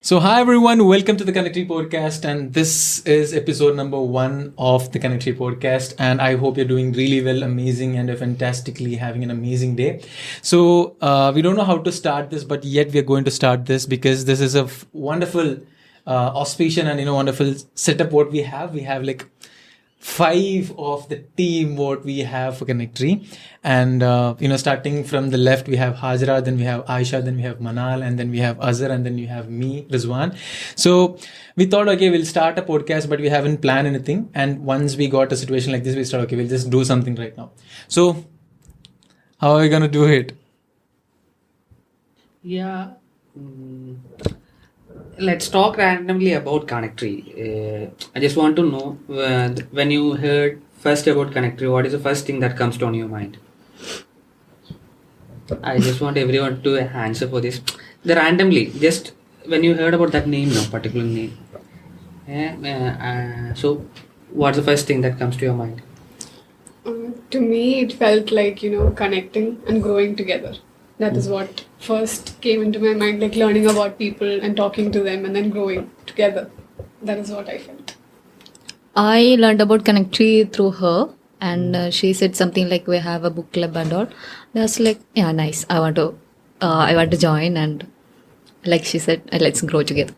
So, hi everyone, welcome to the ConnecTree Podcast, and this is episode number 1 of the ConnecTree Podcast. And I hope you're doing really well, amazing, and fantastically having an amazing day. So, we don't know how to start this, but yet we're going to start this because this is a wonderful auspicious and wonderful setup. What we have like 5 of the team what we have for ConnecTree, and starting from the left we have Hajra, then we have Aisha, then we have Manal, and then we have Azhar, and then you have me, Rizwan. So we thought, okay, we'll start a podcast, but we haven't planned anything. And once we got a situation like this, we thought, okay, we'll just do something right now. So how are we gonna do it? Yeah. Let's talk randomly about ConnecTree. I just want to know when you heard first about ConnecTree, what is the first thing that comes on your mind? I just want everyone to answer for this. Randomly, just when you heard about that name, no particular name. So, what's the first thing that comes to your mind? To me, it felt like, connecting and growing together. That is what first came into my mind, like learning about people and talking to them and then growing together. That is what I felt. I learned about ConnecTree through her, and she said something like we have a book club and all. I was like, yeah, nice. I want to join, and like she said, let's grow together.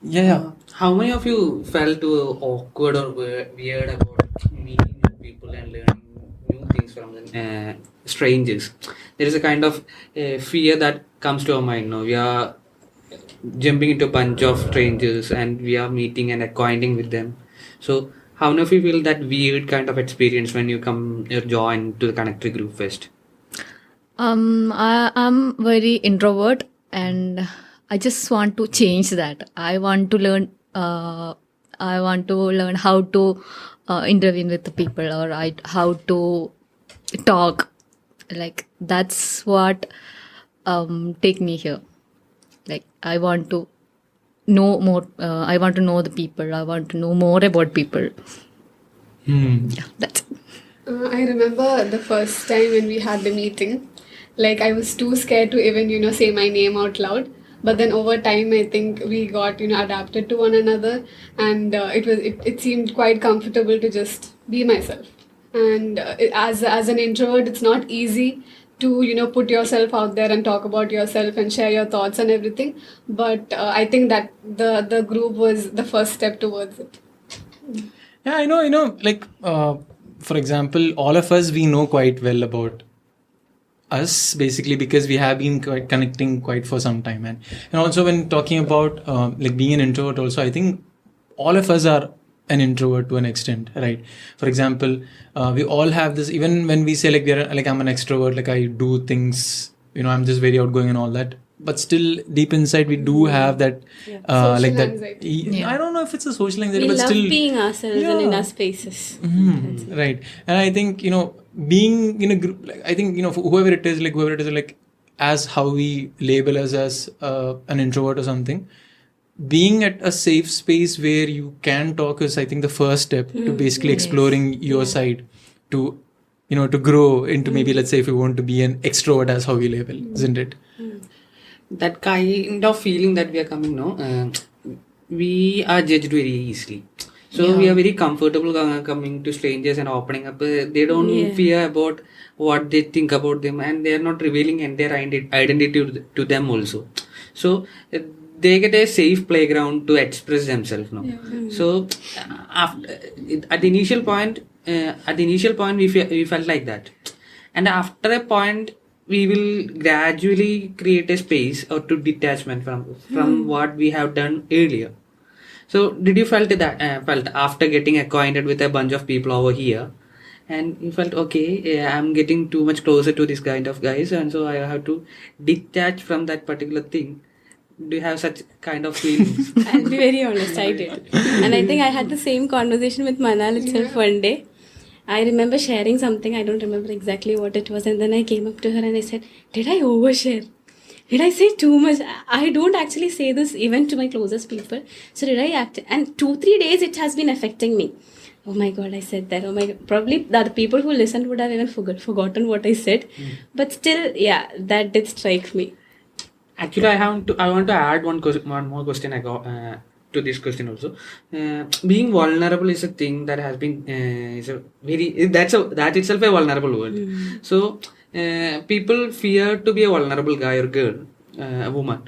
Yeah. How many of you felt awkward or weird about meeting new people and learning new things from strangers? There is a kind of fear that comes to our mind. No, we are jumping into a bunch of strangers and we are meeting and acquainting with them. So, how many of you feel that weird kind of experience when you join to the ConnecTree group first? I'm very introvert, and I just want to change that. I want to learn. I want to learn how to intervene with the people, or how to talk. Like that's what take me here. Like I want to know more. I want to know the people. I want to know more about people. Yeah, that's it. I remember the first time when we had the meeting, like I was too scared to even, say my name out loud. But then over time, I think we got, adapted to one another, and it seemed quite comfortable to just be myself. And as an introvert, it's not easy to put yourself out there and talk about yourself and share your thoughts and everything. But I think that the group was the first step towards it. Yeah, I know, like, for example, all of us, we know quite well about us, basically, because we have been connecting quite for some time. And also when talking about like being an introvert also, I think all of us are an introvert to an extent, right? For example, we all have this, even when we say like I'm an extrovert, like I do things, I'm just very outgoing and all that. But still, deep inside, we do have that, like that. Anxiety. I don't know if it's a social anxiety, We but love still being ourselves and in our spaces. right. And I think being in a group, like, I think whoever it is, like as how we label us as an introvert or something. Being at a safe space where you can talk is, I think, the first step to basically exploring your side, to to grow into maybe, let's say, if you want to be an extrovert, as how we label, isn't it? That kind of feeling that we are coming now, we are judged very easily. So we are very comfortable coming to strangers and opening up. They don't fear about what they think about them, and they are not revealing their identity to them also. So they get a safe playground to express themselves now. So at the initial point, we felt like that, and after a point, we will gradually create a space or to detachment from what we have done earlier. So did you felt after getting acquainted with a bunch of people over here, and you felt okay, I'm getting too much closer to this kind of guys, and so I have to detach from that particular thing? Do you have such kind of feelings? I'll be very honest, I did. And I think I had the same conversation with Manal itself one day. I remember sharing something, I don't remember exactly what it was, and then I came up to her and I said, did I overshare? Did I say too much? I don't actually say this even to my closest people. So did I act? And 2-3 days it has been affecting me. Oh my God, I said that. Oh my God. Probably the people who listened would have even forgotten what I said. But still, yeah, that did strike me. Actually, I want to add one more question I got to this question also. Being vulnerable is a thing that has been that itself a vulnerable word. So people fear to be a vulnerable guy or girl, a woman,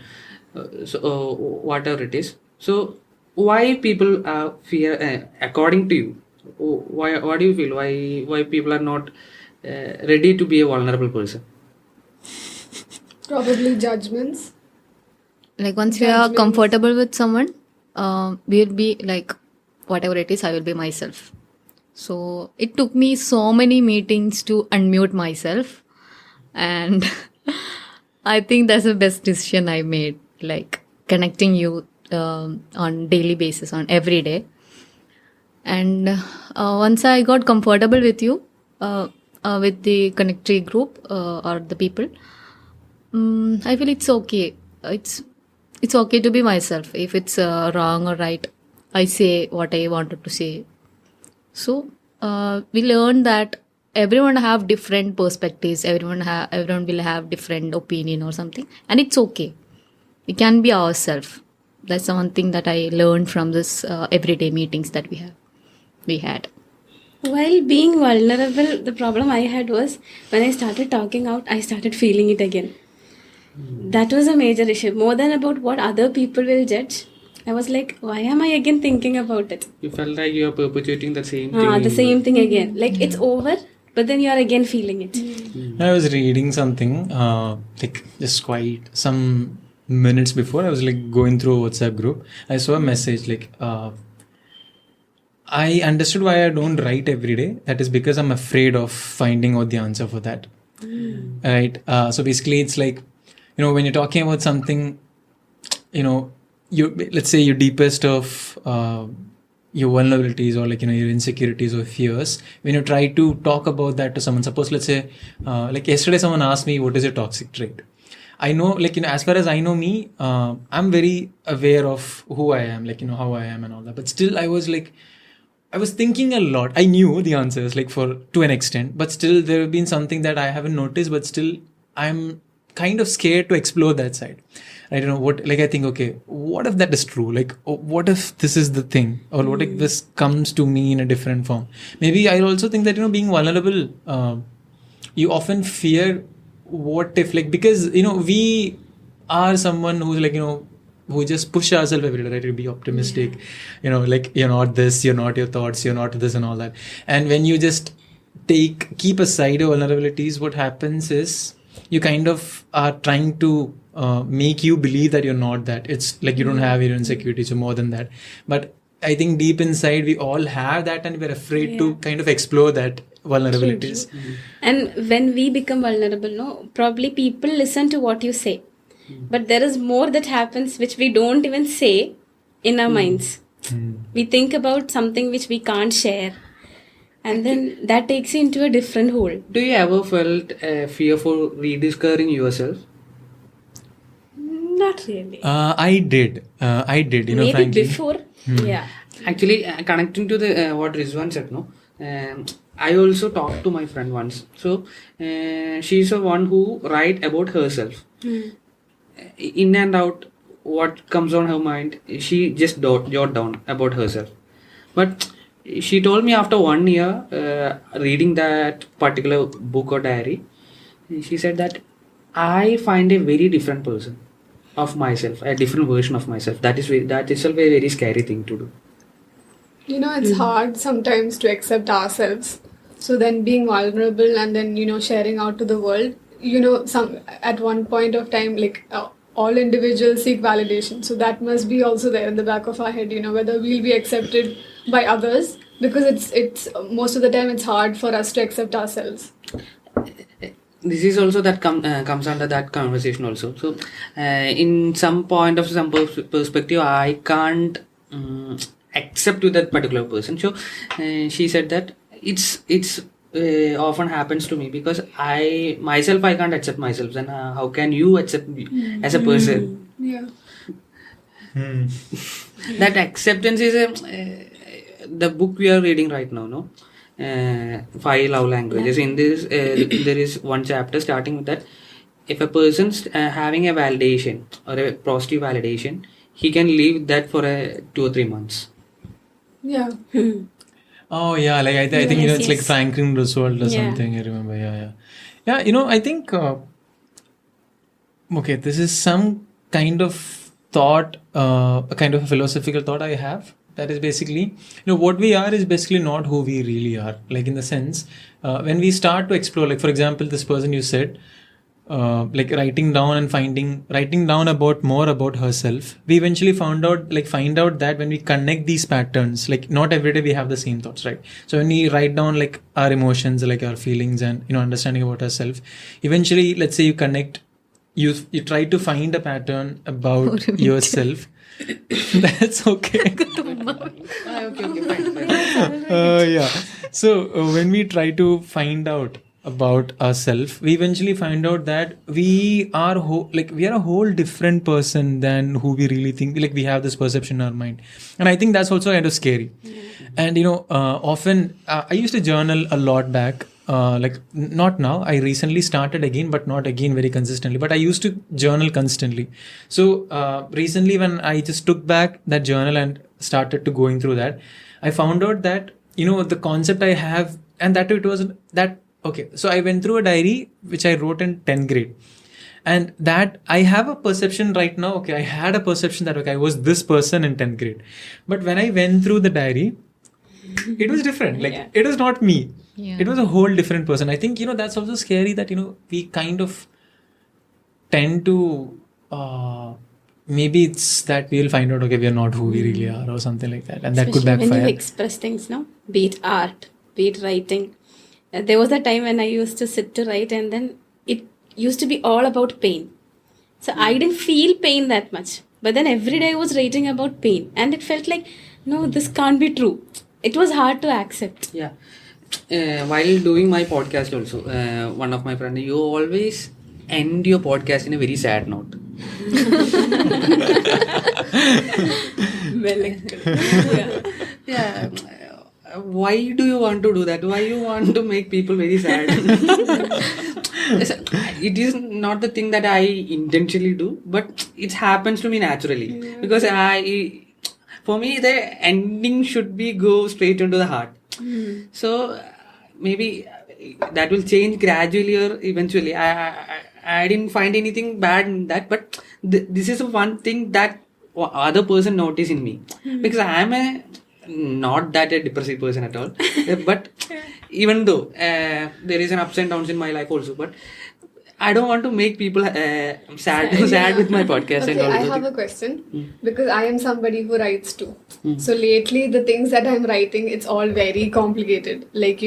whatever it is. So why people fear? According to you, why? What do you feel? Why people are not ready to be a vulnerable person? Probably judgments. Like once we are comfortable with someone, we'll be like, whatever it is, I will be myself. So it took me so many meetings to unmute myself, and I think that's the best decision I made. Like connecting you on daily basis, on every day. And once I got comfortable with you, with the ConnecTree group or the people, I feel it's okay. It's okay to be myself. If it's wrong or right, I say what I wanted to say. So we learned that everyone have different perspectives. Everyone will have different opinion or something, and it's okay. We can be ourselves. That's the one thing that I learned from this everyday meetings that we had. While being vulnerable, the problem I had was when I started talking out, I started feeling it again. That was a major issue. More than about what other people will judge, I was like, why am I again thinking about it? You felt like you are perpetuating the same thing. The same thing again. Like it's over, but then you are again feeling it. I was reading something, like just quite some minutes before, I was like going through a WhatsApp group. I saw a message like, I understood why I don't write every day. That is because I'm afraid of finding out the answer for that. Right. So basically it's like, when you're talking about something, let's say your deepest of your vulnerabilities or your insecurities or fears, when you try to talk about that to someone, suppose let's say like yesterday someone asked me, what is your toxic trait? I know, as far as I know me, I'm very aware of who I am, how I am and all that. But still I was thinking a lot. I knew the answers to an extent, but still there have been something that I haven't noticed, but still I'm kind of scared to explore that side. I don't know what, I think, okay, what if that is true? What if this is the thing? Or what if this comes to me in a different form? Maybe I also think that, being vulnerable, you often fear what if, because, we are someone who's who just push ourselves every day, right? To be optimistic, you're not this, you're not your thoughts, you're not this and all that. And when you just keep aside your vulnerabilities, what happens is you kind of are trying to make you believe that you're not that. It's like you don't have your insecurities, you're more than that. But I think deep inside we all have that, and we're afraid to kind of explore that vulnerabilities. True. And when we become vulnerable, probably people listen to what you say. But there is more that happens which we don't even say in our minds. We think about something which we can't share. And then that takes you into a different hole. Do you ever felt fear for rediscovering yourself? Not really. I did. Maybe frankly. before. Yeah. Actually, connecting to the what Rizwan said, I also talked to my friend once. So she's the one who write about herself. In and out, what comes on her mind, she just jot down about herself. But she told me after 1 year reading that particular book or diary, she said that I find a very different person of myself, a different version of myself. That itself a very scary thing to do. It's hard sometimes to accept ourselves. So then being vulnerable and then, sharing out to the world, at one point of time, all individuals seek validation. So that must be also there in the back of our head, whether we'll be accepted by others, because it's most of the time it's hard for us to accept ourselves. This is also that comes under that conversation also. So in some point of some perspective, I can't accept with that particular person. So she said that it's often happens to me because I can't accept myself. Then how can you accept me as a person? Yeah. That acceptance is the book we are reading right now, no? 5 love languages. In this, there is one chapter starting with that if a person's having a validation or a positive validation, he can leave that for 2 or 3 months. Yeah. Oh yeah, like I think Yes, it's like yes. Franklin Roosevelt or Yeah. something. I remember. Yeah. I think okay, this is some kind of thought, a kind of a philosophical thought I have. That is basically, what we are is basically not who we really are. Like in the sense, when we start to explore, like for example, this person you said, like writing down about more about herself, we eventually find out that when we connect these patterns, like not every day we have the same thoughts, right? So when we write down like our emotions, like our feelings, and understanding about ourselves, eventually, let's say you connect, you try to find a pattern about yourself. That's okay. Okay, fine. Yeah. So when we try to find out about ourselves, we eventually find out that we are a whole different person than who we really think. Like we have this perception in our mind, and I think that's also kind of scary. And often I used to journal a lot back. Like not now, I recently started again, but not again very consistently, but I used to journal constantly. So recently when I just took back that journal and started to going through that, I found out that the concept I have, and that it was that okay, so I went through a diary which I wrote in 10th grade, and that I have a perception right now. Okay, I had a perception that okay, I was this person in 10th grade, but when I went through the diary, it was different. Like it was not me. Yeah. It was a whole different person. I think that's also scary that we kind of tend to maybe it's that we'll find out okay, we are not who we really are or something like that, and that could Especially when backfire. you express things, no? Be it art, be it writing. There was a time when I used to sit to write, and then it used to be all about pain. So I didn't feel pain that much. But then every day I was writing about pain, and it felt like, no, this can't be true. It was hard to accept. Yeah. While doing my podcast also, one of my friends, you always end your podcast in a very sad note. Well, Yeah. Why do you want to do that? Why you want to make people very sad? It is not the thing that I intentionally do, but it happens to me naturally. Because for me, the ending should be go straight into the heart. So maybe that will change gradually or eventually. I didn't find anything bad in that, but this is one thing that other person noticed in me, because I am not that a depressive person at all. But even though there is an ups and downs in my life also, but I don't want to make people sad with my podcast. Okay, and all I those have a things. question because I am somebody who writes too. So lately, the things that I'm writing, it's all very complicated. Like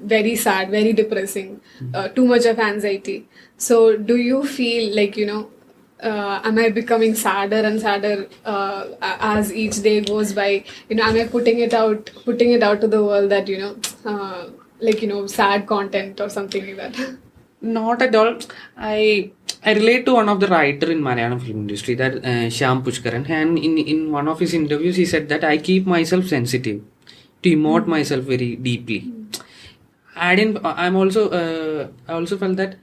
very sad, very depressing, too much of anxiety. So do you feel like am I becoming sadder and sadder as each day goes by? Am I putting it out to the world that sad content or something like that? Not at all. I relate to one of the writer in Malayalam film industry, that Shyam Pushkaran, and in one of his interviews he said that I keep myself sensitive to emote myself very deeply. I also felt that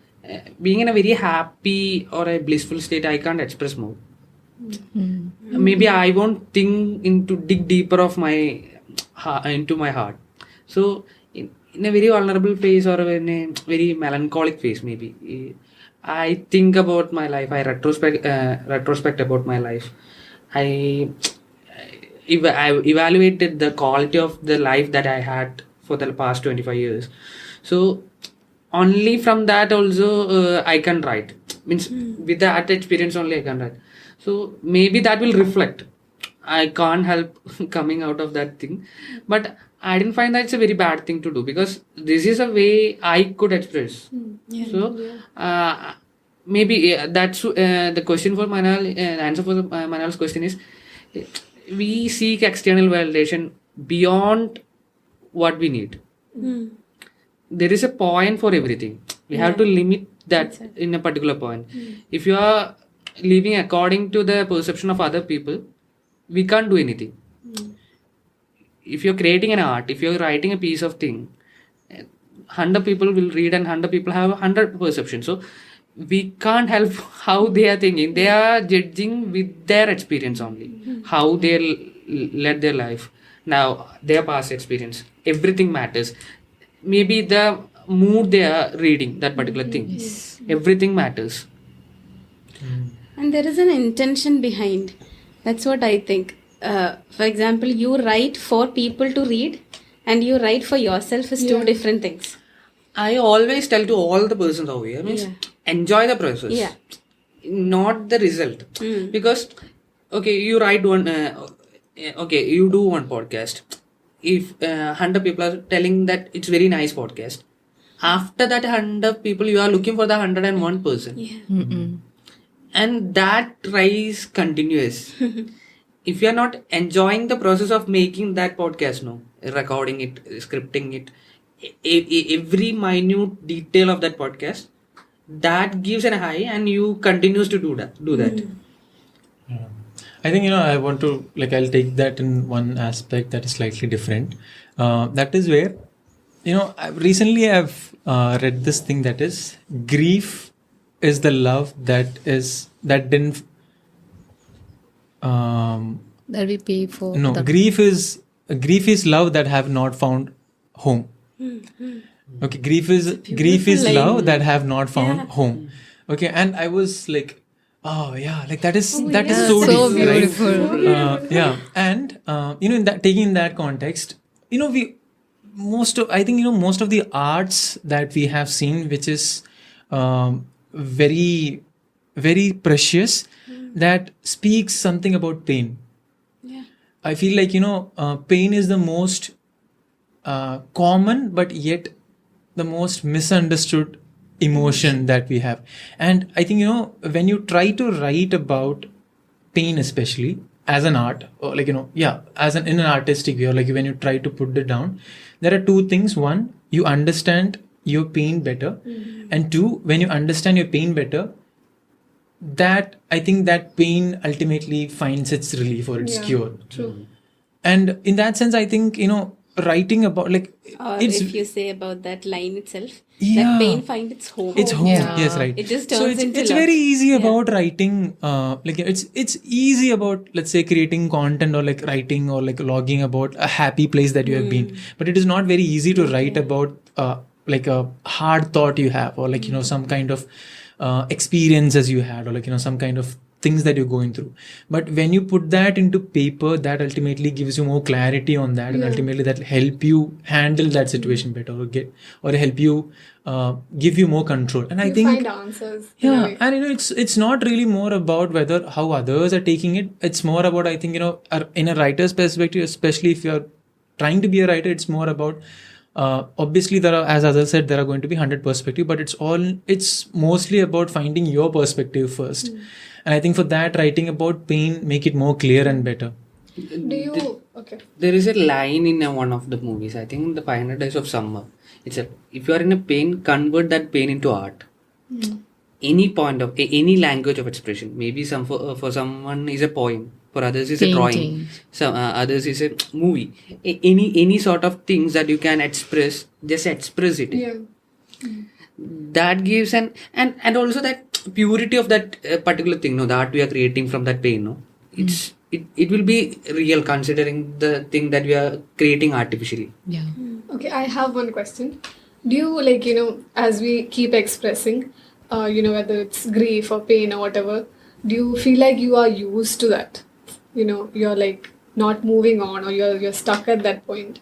being in a very happy or a blissful state, I can't express more. Maybe I won't dig deeper of into my heart. So in a very vulnerable phase or in a very melancholic phase, maybe I think about my life. I retrospect about my life. I evaluated the quality of the life that I had for the past 25 years. So only from that also I can write. Means with that experience only I can write. So maybe that will reflect. I can't help coming out of that thing, but I didn't find that it's a very bad thing to do, because this is a way I could express. So maybe that's the question for Manal. The answer for Manal's question is, we seek external validation beyond what we need. There is a point for everything. We have to limit that in a particular point. If you are living according to the perception of other people, we can't do anything. If you're creating an art, if you're writing a piece of thing, 100 people will read and 100 people have 100 perceptions. So we can't help how they are thinking. They are judging with their experience only, how they led their life. Now, their past experience, everything matters. Maybe the mood they are reading, that particular thing, everything matters. And there is an intention behind. That's what I think. For example, you write for people to read and you write for yourself is two different things. I always tell to all the persons over here, means enjoy the process, not the result. Because, okay, you write one, you do one podcast. If 100 people are telling that it's very nice podcast, after that 100 people, you are looking for the 101 person. And that rise continues. If you are not enjoying the process of making that podcast, recording it, scripting it, every minute detail of that podcast, that gives an high, and you continues to do that. I think, I want to, I'll take that in one aspect that is slightly different. That is where, recently I've read this thing that is, grief is the love that didn't That we pay for. no grief is love that have not found home. Okay, grief is love that have not found home. Okay, and I was like, oh yeah, that is so deep, beautiful. right? And in that, taking that context, most of the arts that we have seen, which is very, very precious, that speaks something about pain. I feel like pain is the most common, but yet the most misunderstood emotion that we have. And I think when you try to write about pain, especially as an art, or in an artistic way, or when you try to put it down, there are two things. One, you understand your pain better, and two, when you understand your pain better, that I think that pain ultimately finds its relief or its cure. True. And in that sense, I think writing about Or if you say about that line itself, Yeah. that pain find its home. It's home. Yeah. Yes, right. It just So turns into it's love. very easy about writing. It's easy about, let's say, creating content, or writing, or logging about a happy place that you have been. But it is not very easy to write about a hard thought you have, or some kind of experiences you had, or some kind of things that you're going through. But when you put that into paper, that ultimately gives you more clarity on that, and ultimately that will help you handle that situation better, or help you give you more control. And I You think find answers. in a way. and it's not really more about how others are taking it. It's more about, I think, in a writer's perspective, especially if you're trying to be a writer, it's more about obviously there are, as Azhar said, there are going to be 100 perspectives, but it's mostly about finding your perspective first. And I think for that, writing about pain make it more clear and better. Do you... Okay. There is a line in one of the movies, I think the 500 Days of Summer. It's if you are in a pain, convert that pain into art. Any point of any language of expression. Maybe for someone is a poem, for others is a drawing, Painting. some others is a movie. Any sort of things that you can express, just express it. Yeah. That gives and also that purity of that particular thing, the art we are creating from that pain, it will be real, considering the thing that we are creating artificially. Yeah. Okay, I have one question. Do you, as we keep expressing, whether it's grief or pain or whatever, do you feel like you are used to that? You're not moving on, or you're stuck at that point?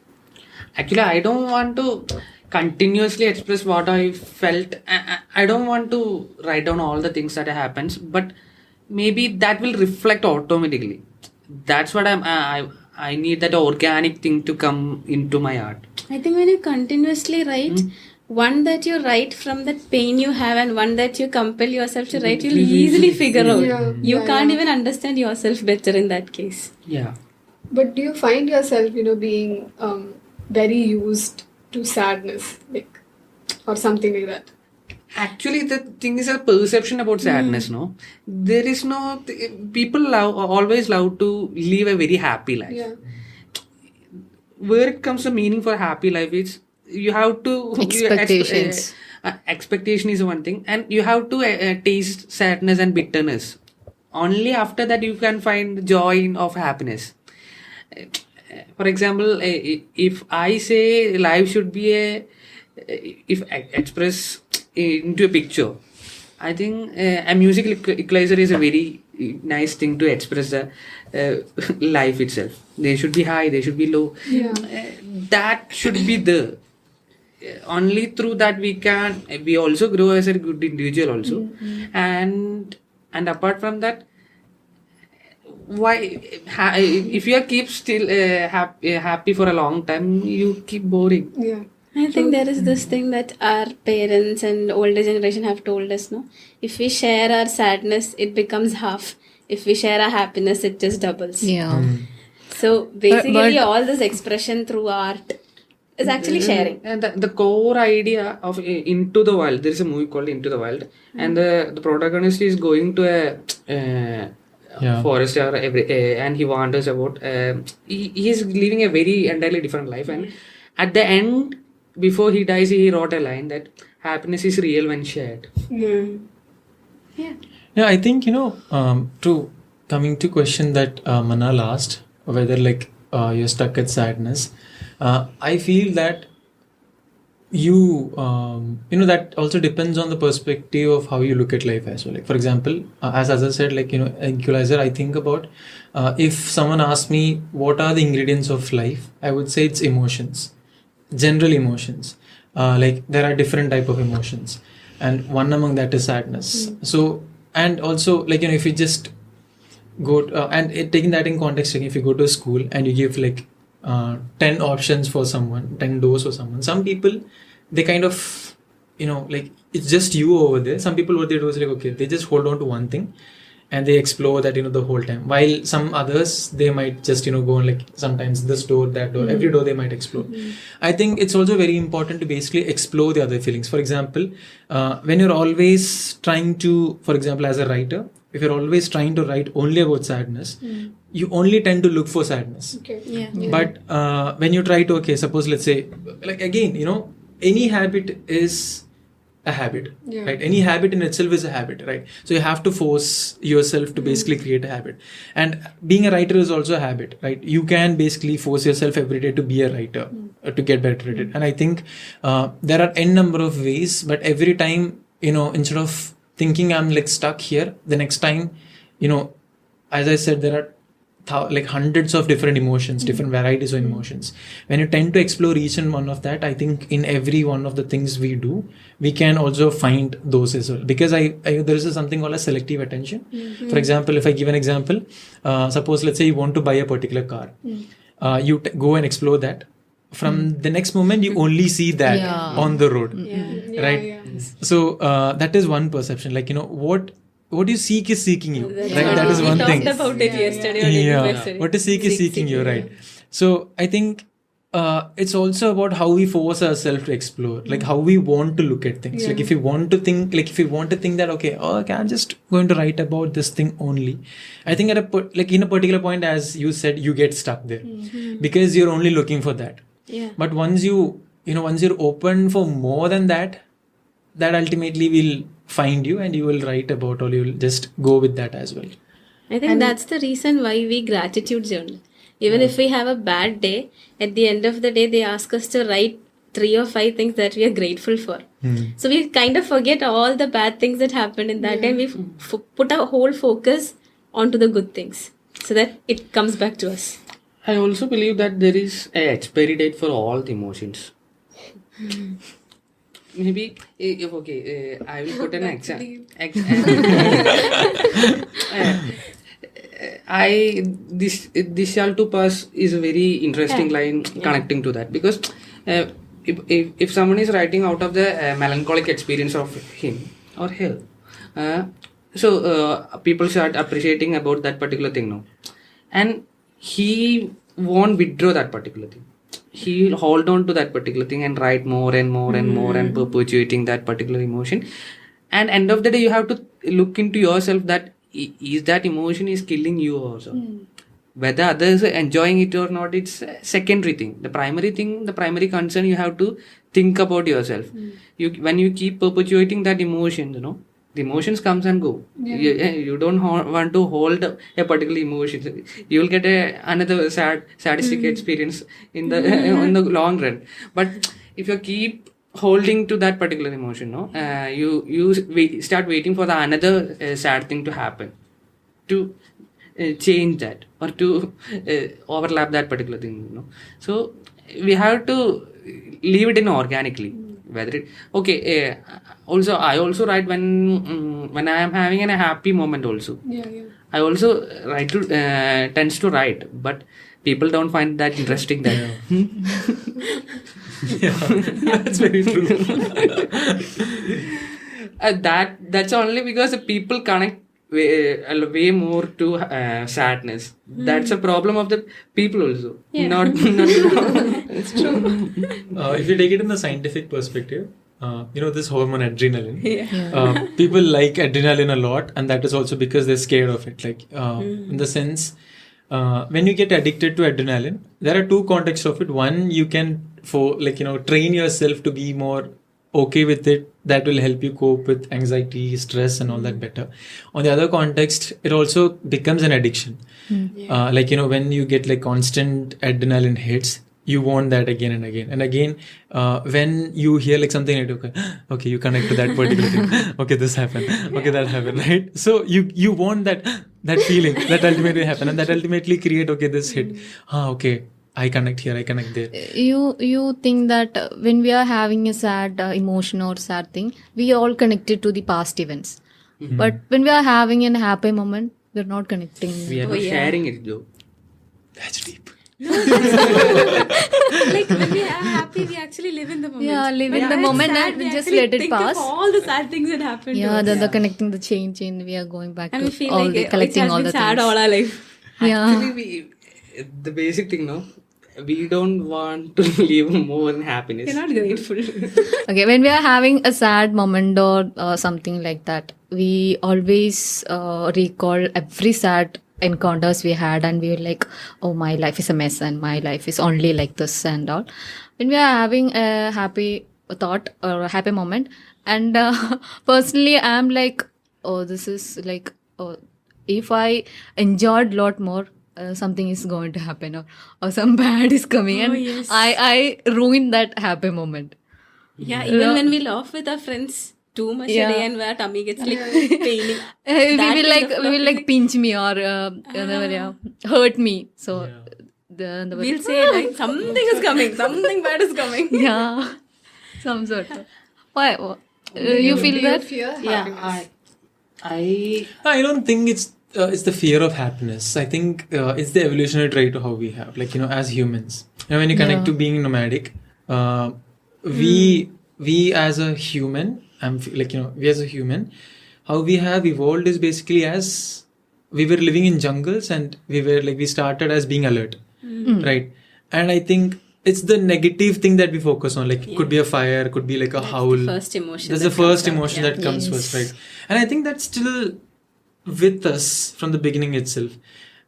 Actually, I don't want to continuously express what I felt. I don't want to write down all the things that happens, but maybe that will reflect automatically. That's what I need, that organic thing to come into my art. I think when you continuously write, one that you write from that pain you have and one that you compel yourself to write, you'll easily figure out. Yeah, You yeah, can't yeah. even understand yourself better in that case. Yeah. But do you find yourself, being very used to sadness, or something like that? Actually, the thing is a perception about sadness, no? There is no... People always love to live a very happy life. Yeah. Where it comes to meaning for a happy life is, you have to... Expectations. expectation is one thing, and you have to taste sadness and bitterness. Only after that you can find joy of happiness. For example, if I say life should be if I express into a picture, I think a music equalizer is a very nice thing to express the life itself. They should be high, they should be low. Yeah. That should be there. Only through that we also grow as a good individual also. And apart from that, why if you keep still happy for a long time, you keep boring. Yeah. I think there is this thing that our parents and older generation have told us, no? If we share our sadness, it becomes half. If we share our happiness, it just doubles. Yeah. So basically, but- all this expression through art is actually sharing. And the core idea of Into the Wild, there is a movie called Into the Wild, and the protagonist is going to a forest or and he wanders about. He is living a very entirely different life, and at the end, before he dies, he wrote a line that happiness is real when shared. Yeah, I think, to coming to question that Manal asked, whether like you're stuck at sadness, I feel that that also depends on the perspective of how you look at life as well. Like, for example, as Azhar said, like, equalizer, I think about if someone asks me what are the ingredients of life, I would say it's emotions, general emotions. Like there are different type of emotions, and one among that is sadness. So, and also, like, if you just go taking that in context, like if you go to a school and you give like 10 options for someone, 10 doors for someone, some people, they kind of, like it's just you over there. Some people, what they do is like, okay, they just hold on to one thing and they explore that, the whole time. While some others, they might just, go on like sometimes this door, that door, every door they might explore. I think it's also very important to basically explore the other feelings. For example, when you're always trying to, for example, as a writer, if you're always trying to write only about sadness, you only tend to look for sadness. Okay. Yeah. But when you try to, okay, suppose let's say, like again, any habit is a habit, right? Any habit in itself is a habit, right? So you have to force yourself to basically create a habit. And being a writer is also a habit, right? You can basically force yourself every day to be a writer, to get better at it. And I think there are n number of ways, but every time, instead of thinking I'm like stuck here, the next time, as I said, there are like hundreds of different emotions, different varieties of emotions. When you tend to explore each and one of that, I think in every one of the things we do, we can also find those as well. Because there is something called a selective attention. For example, if I give an example, suppose let's say you want to buy a particular car, you go and explore that. From the next moment, you only see that on the road, right? Yeah. So that is one perception. Like, what you seek is seeking you, right? That is one thing. We talked about it yesterday. On What is seek is seeking you, right? So I think it's also about how we force ourselves to explore, like how we want to look at things. Like if you want to think, that okay, I'm just going to write about this thing only. I think in a particular point, as you said, you get stuck there because you're only looking for that. Yeah. But once you're open for more than that, that ultimately will find you and you will write about, or you will just go with that as well. I think that's the reason why we gratitude journal. Even if we have a bad day, at the end of the day, they ask us to write 3 or 5 things that we are grateful for. So we kind of forget all the bad things that happened in that time. We put our whole focus onto the good things so that it comes back to us. I also believe that there is an expiry date for all the emotions. Maybe if I will put an example. This shall to pass is a very interesting line connecting to that, because if someone is writing out of the melancholic experience of him or her, so people start appreciating about that particular thing now, and he won't withdraw that particular thing. He'll hold on to that particular thing and write more and more and more and perpetuating that particular emotion. And end of the day, you have to look into yourself that is that emotion is killing you also. Whether others are enjoying it or not, it's a secondary thing. The primary concern, you have to think about yourself. When you keep perpetuating that emotion, the emotions comes and go. You don't want to hold a particular emotion. You will get another sadistic experience in the long run. But if you keep holding to that particular emotion, you start waiting for the another sad thing to happen to change that or to overlap that particular thing. So we have to leave it in organically. Whether it also I also write when I am having a happy moment also. I also tends to write, but people don't find that interesting. That's very true. That's only because the people connect way more to sadness. That's a problem of the people also. Not It's true. If you take it in the scientific perspective, this hormone adrenaline. People like adrenaline a lot, and that is also because they're scared of it. Like in the sense, when you get addicted to adrenaline, there are two contexts of it. One, you can train yourself to be more okay with it. That will help you cope with anxiety, stress, and all that better. On the other context, it also becomes an addiction. When you get constant adrenaline hits, you want that again and again and again. When you hear something like, okay, you connect to that particular thing. Okay, this happened. Okay, that happened, right? So you want that feeling that ultimately happen, and that ultimately create this hit. Okay, I connect here, I connect there. You think that when we are having a sad emotion or sad thing, we all connected to the past events. But when we are having a happy moment, we're not connecting. We are not sharing it though. That's deep. Like when we are happy, we actually live in the moment. Yeah, live in the moment and we just let it pass. Of all the sad things that happened. Yeah, the connecting the change in, we are going back and to we feel all like the collecting it has all been the sad things. all our life. Yeah. Actually, the basic thing, we don't want to live more in happiness. We're not grateful. Okay, when we are having a sad moment or something like that, we always recall every sad encounters we had, and we were like, oh, my life is a mess and my life is only like this and all. When we are having a happy thought or a happy moment, and personally I'm like, oh, this is like, if I enjoyed a lot more, something is going to happen or some bad is coming, and yes. I ruined that happy moment. Yeah, even when we laugh with our friends too much a day and our tummy gets paining. We will pinch me or hurt me. So we'll say like something is coming, something bad is coming. Yeah, some sort of. Why? You feel that? Fear Yeah, happiness? I don't think it's the fear of happiness. I think it's the evolutionary trait of how we have, as humans. When you connect to being nomadic, we as a human, we as a human, how we have evolved is basically as we were living in jungles, and we started as being alert, right? And I think it's the negative thing that we focus on. Could be a fire, could be a howl. The first emotion. That's the first emotion that comes first, right? And I think that's still with us from the beginning itself.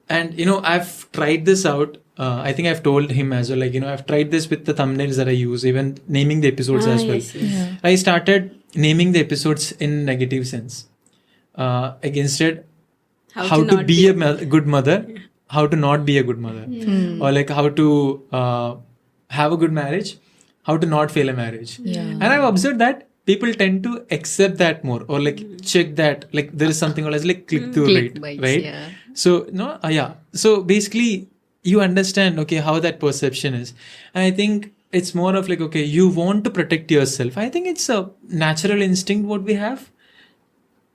And I've tried this out. I think I've told him as well, I've tried this with the thumbnails that I use, even naming the episodes as well. Yes, yes. Yeah. I started naming the episodes in negative sense. Against it, how to be a good mother, how to not be a good mother, or how to have a good marriage, how to not fail a marriage. Yeah. And I've observed that people tend to accept that more, or check that there is something called as click through rate, right? Yeah. So so basically you understand how that perception is, and I think it's more of you want to protect yourself. I think it's a natural instinct what we have.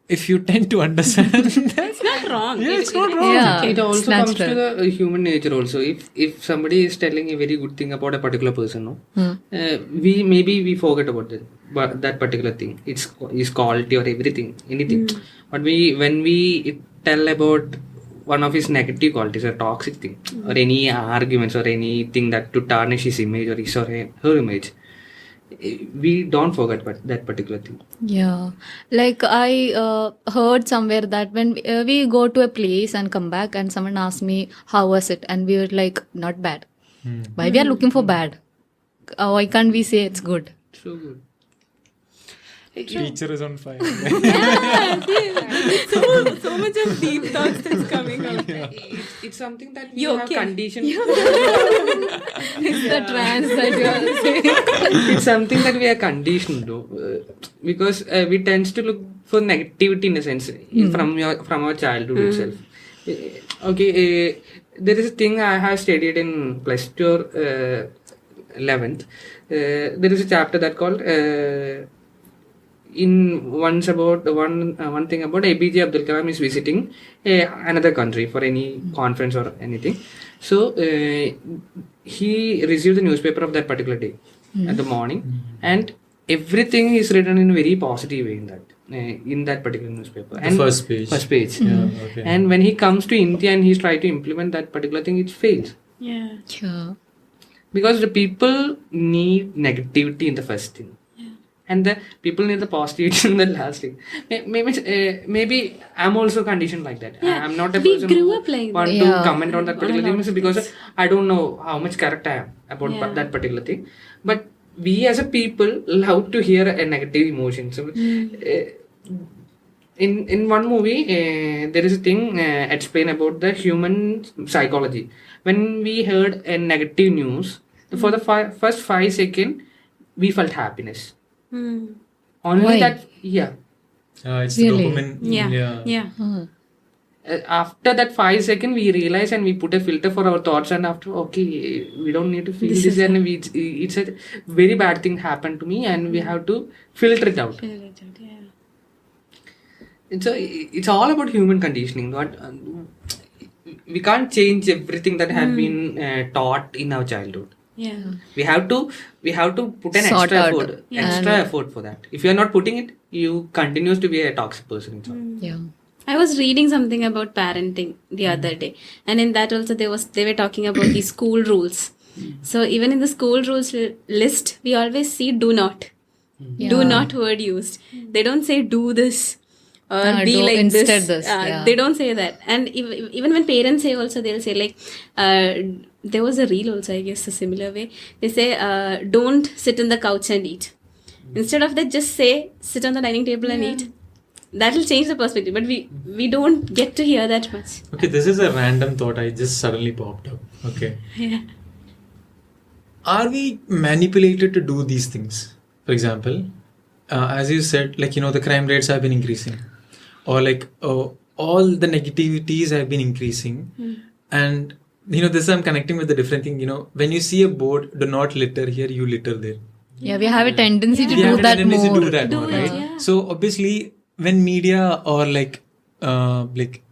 If you tend to understand, It's not wrong. Yeah, it's not wrong. Yeah, it it's also comes to natural. the human nature also. If somebody is telling a very good thing about a particular person, we forget about that particular thing. It's his quality or anything. But when we tell about one of his negative qualities, a toxic thing, or any arguments or anything that to tarnish his image or his or her image, we don't forget that particular thing. Yeah, like I heard somewhere that when we go to a place and come back and someone asked me how was it, and we were like, not bad. Why we are looking for bad? Why can't we say it's good? So good. Teacher is on fire. So much of deep thoughts that's coming out. It's something that we You have okay? conditioned. It's the trance that you are saying. It's something that we are conditioned to, because we tend to look for negativity in a sense from our childhood itself. Okay, there is a thing I have studied in plus 2 or 11th. There is a chapter that called one thing about APJ Abdul Kalam is visiting another country for any conference or anything. So he received the newspaper of that particular day at the morning, and everything is written in a very positive way in that particular newspaper. The first page. Yeah, okay. And when he comes to India and he's trying to implement that particular thing, it fails. Yeah. Because the people need negativity in the first thing. And the people need the positivity in the last thing. Maybe I'm also conditioned like that. Yeah. I'm not a We person grew who up like want that. to Yeah. comment on that particular thing because I don't know how much correct I am about Yeah. that particular thing. But we as a people love to hear a negative emotion. So in one movie, there is a thing explain about the human psychology. When we heard a negative news, for the first 5 seconds, we felt happiness. Only Why? that, yeah. It's Really? the dopamine. Yeah. After that 5 seconds, we realize and we put a filter for our thoughts, and after, okay, we don't need to feel this and it's a very bad thing happened to me, and we have to filter it out. It's all about human conditioning. We can't change everything that had been taught in our childhood. Yeah. We have to put an Sort extra out. effort for that. If you are not putting it, you continues to be a toxic person. Yeah. I was reading something about parenting the other day, and in that also they were talking about the school rules. So even in the school rules list, we always see do not word used. They don't say do this or be do like instead this. this, yeah. They don't say that. And even when parents say also, they'll say like there was a reel also, I guess, a similar way. They say don't sit in the couch and eat. Instead of that, just say sit on the dining table and eat. That will change the perspective, but we don't get to hear that much. Okay, this is a random thought I just suddenly popped up. Okay. Yeah. Are we manipulated to do these things? For example, as you said, like, the crime rates have been increasing, or like all the negativities have been increasing. And, this I'm connecting with the different thing. When you see a board, do not litter here, you litter there. Yeah, we have a tendency to We have do a that tendency more. to do that Do more, it, right? yeah. So obviously, when media or like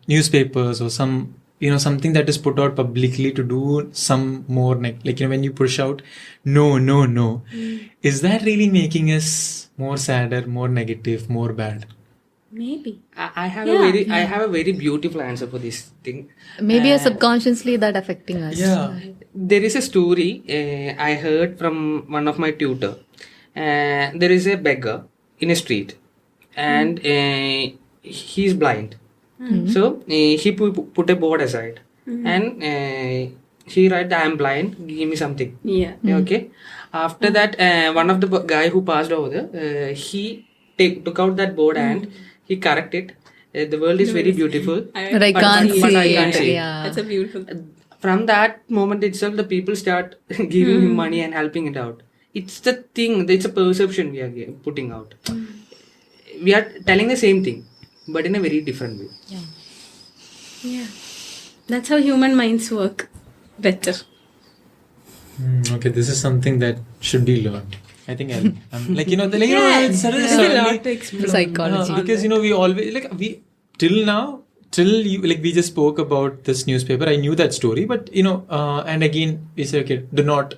newspapers or some something that is put out publicly to do some more when you push out no, is that really making us more sadder, more negative, more bad? Maybe. I have a very beautiful answer for this thing. Maybe subconsciously that affecting us. Yeah. There is a story I heard from one of my tutor. There is a beggar in a street, and he's blind. So he put a board aside, and he write, "I am blind. Give me something." Yeah. Okay. After that, one of the guy who passed over there, he took out that board and he corrected. The world is very beautiful. But I can't see but I it. can't see. Yeah. That's a beautiful. From that moment itself, the people start giving him money and helping it out. It's the thing. It's a perception we are putting out. We are telling the same thing, but in a very different way. Yeah. That's how human minds work better. Okay, this is something that should be learned. I think I'm There's a lot to explore. Psychology. because we always till you we just spoke about this newspaper. I knew that story, but and again we say, okay, do not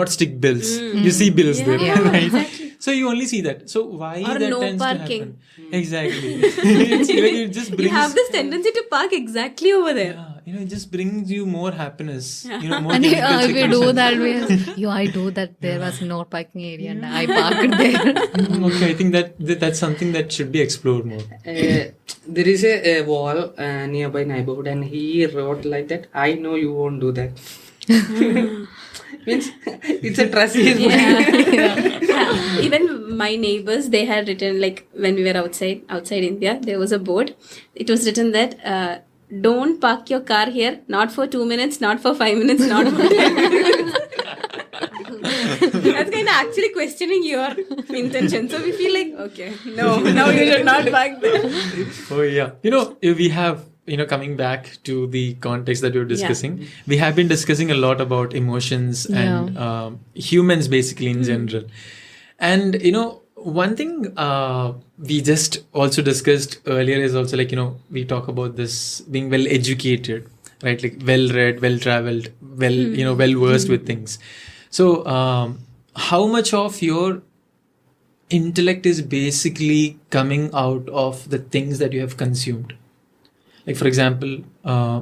stick bills. You see bills there, right? Exactly. So you only see that. So why Or that no tends parking. to happen? Exactly. It's like it just You brings. have this tendency to park exactly over there. Yeah, it just brings you more happiness. More And chemical if we do secretions. that, I do that. There was no parking area and I parked there. Okay, I think that's something that should be explored more. There is a wall nearby neighborhood, and he wrote like that. I know you won't do that. Means it's a trust. Even my neighbors, they had written, like, when we were outside India, there was a board. It was written that don't park your car here, not for 2 minutes, not for 5 minutes, not for 10 minutes. That's kind of actually questioning your intention. So we feel like, okay, no, now you should not park there. Oh yeah, we have, coming back to the context that we were discussing, we have been discussing a lot about emotions and humans basically in general. And, one thing we just also discussed earlier is also like, we talk about this being well educated, right? Like well read, well traveled, well versed with things. So how much of your intellect is basically coming out of the things that you have consumed? Like, for example,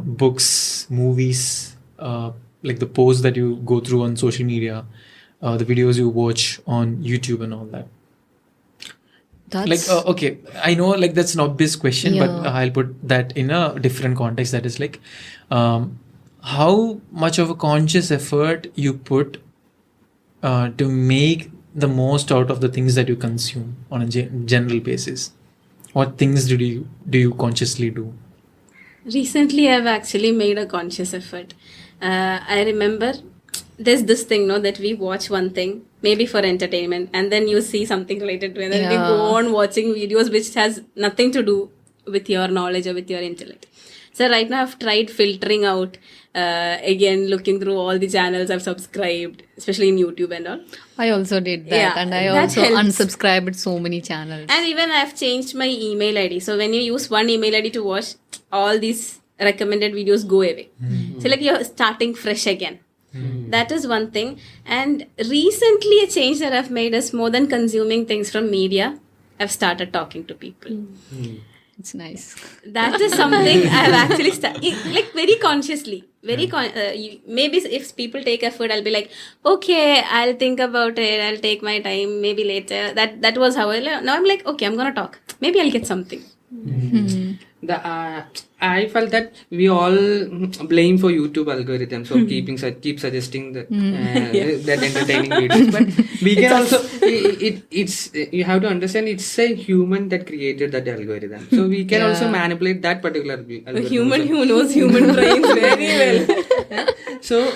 books, movies, like the posts that you go through on social media, the videos you watch on YouTube and all that. That's... Like, okay, I know like that's an obvious question, but I'll put that in a different context. That is like, how much of a conscious effort you put to make the most out of the things that you consume on a general basis? What things do you consciously do? Recently, I've actually made a conscious effort. I remember there's this thing, that we watch one thing, maybe for entertainment, and then you see something related to it. And then we go on watching videos which has nothing to do with your knowledge or with your intellect. So right now I've tried filtering out, again, looking through all the channels I've subscribed, especially in YouTube and all. I also did that, and I also unsubscribed so many channels. And even I've changed my email ID. So when you use one email ID to watch, all these recommended videos go away. So like you're starting fresh again. That is one thing. And recently a change that I've made is, more than consuming things from media, I've started talking to people. It's nice. That is something I've actually started, like very consciously. Maybe if people take effort, I'll be like, okay, I'll think about it. I'll take my time, maybe later. That was how now I'm like, okay, I'm going to talk. Maybe I'll get something. I felt that we all blame for YouTube algorithms for keep suggesting that entertaining videos, but we can also it's you have to understand it's a human that created that algorithm, so we can also manipulate that particular algorithm. A human who knows human brains very well. So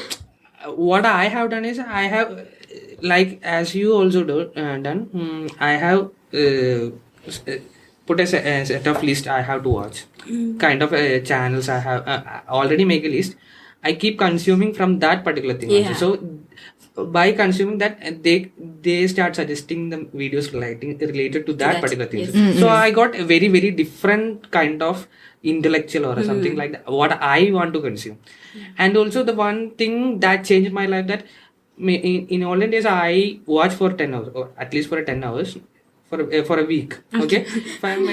what I have done is, I have, like as you also done, I have put a set of list I have to watch, kind of channels I have already make a list. I keep consuming from that particular thing also. So by consuming that, they start suggesting the videos related to that particular thing. So I got a very, very different kind of intellectual or something like that, what I want to consume. And also the one thing that changed my life, that in olden days I watch for 10 hours, or at least for 10 hours for a week. Okay. If I'm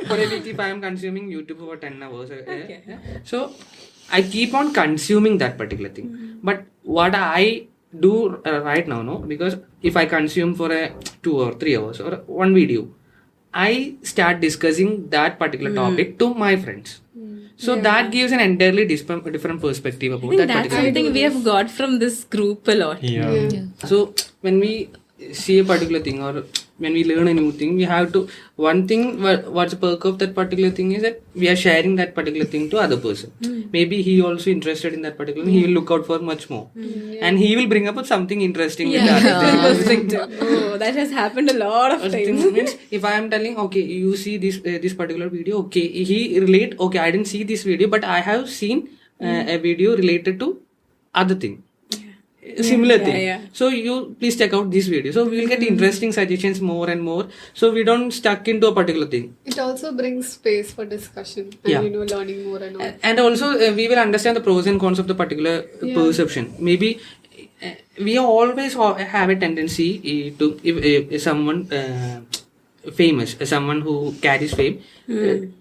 for a week, if I am consuming YouTube for 10 hours, so I keep on consuming that particular thing. But what I do right now, because if I consume for 2 or 3 hours or one video, I start discussing that particular topic to my friends. So that gives an entirely different perspective about that particular thing. That's something we have got from this group a lot. So when we see a particular thing, or when we learn a new thing, we have to, one thing, what's the perk of that particular thing is that we are sharing that particular thing to other person. Maybe he also interested in that particular thing, he will look out for much more. And he will bring up something interesting with that. Oh, that has happened a lot of times. Means if I am telling, okay, you see this particular video, okay, he relate, okay, I didn't see this video, but I have seen a video related to other thing. Similar thing. So you please check out this video. So we will get interesting suggestions more and more. So we don't stuck into a particular thing. It also brings space for discussion and learning more and all. And also we will understand the pros and cons of the particular perception. Maybe we always have a tendency to, if someone famous, someone who carries fame,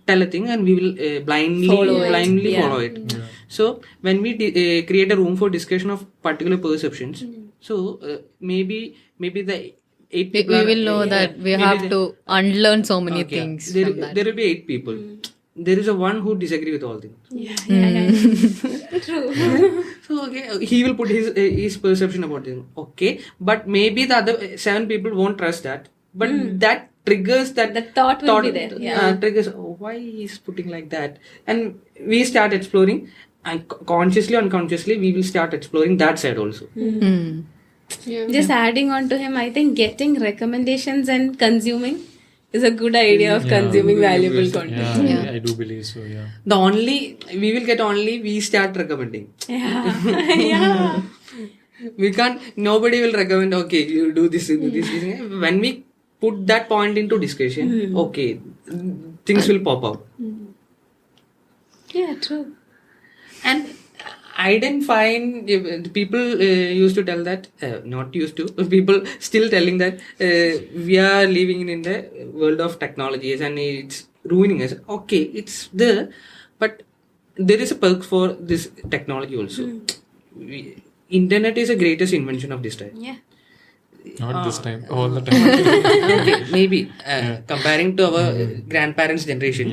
tell a thing and we will blindly Follow it. So when we create a room for discussion of particular perceptions, so maybe the 8 people we will know that we have to unlearn so many Okay. things There, from that. there will be 8 people. There is a one who disagree with all things. So he will put his perception about it. Okay, but maybe the other 7 people won't trust that. But that triggers that The thought will be there. Yeah. triggers. Oh, why he's putting like that? And we start exploring, and consciously, unconsciously, we will start exploring that side also. Yeah. Just adding on to him, I think getting recommendations and consuming is a good idea of consuming valuable content. Yeah, I do believe so. Yeah. We start recommending. Yeah. We can't. Nobody will recommend. Okay, you do this. When we put that point into discussion, okay, things will pop up. Yeah, true. And I didn't find people used to tell that, not used to, people still telling that we are living in the world of technologies and it's ruining us. Okay, it's there, but there is a perk for this technology also. Internet is the greatest invention of this time. Yeah. Not this time, all the time. Okay, maybe comparing to our grandparents' generation.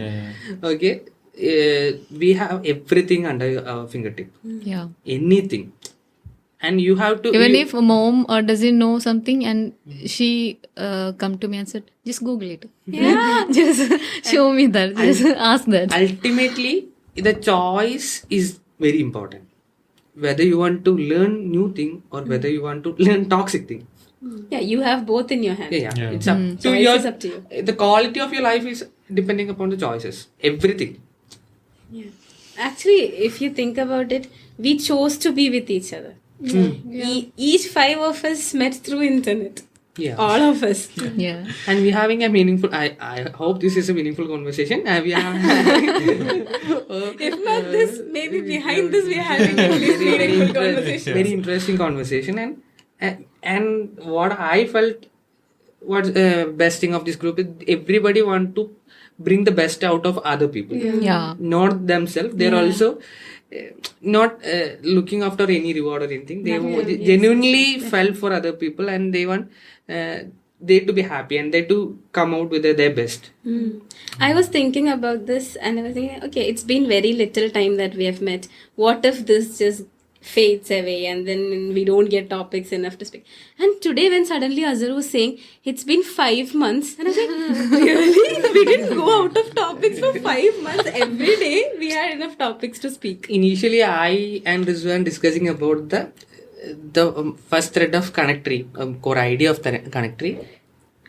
Okay. We have everything under our fingertip. Yeah. Anything. And you have to... Even if mom doesn't know something and she come to me and said, just Google it. Yeah. Just show me that. Just ask that. Ultimately, the choice is very important. Whether you want to learn new thing or whether you want to learn toxic thing. Yeah, you have both in your hand. Yeah. It's Choice up is up to you. The quality of your life is depending upon the choices. Everything. Yeah. Actually, if you think about it, we chose to be with each other. Each 5 of us met through internet. Yeah. All of us. Yeah. And we're having a meaningful... I hope this is a meaningful conversation. We are If not this, maybe behind this we are having a meaningful conversation. very interesting conversation. And what I felt was best thing of this group is everybody want to bring the best out of other people. Yeah. Not themselves. They're also not looking after any reward or anything. They genuinely felt for other people and they want they to be happy and they to come out with their best. I was thinking about this and I was thinking, okay, it's been very little time that we have met. What if this just fades away and then we don't get topics enough to speak? And today when suddenly Azhar was saying it's been 5 months and I was like, really? We didn't go out of topics for 5 months. Every day we had enough topics to speak. Initially, I and Rizwan discussing about the first thread of ConnecTree, core idea of the ConnecTree.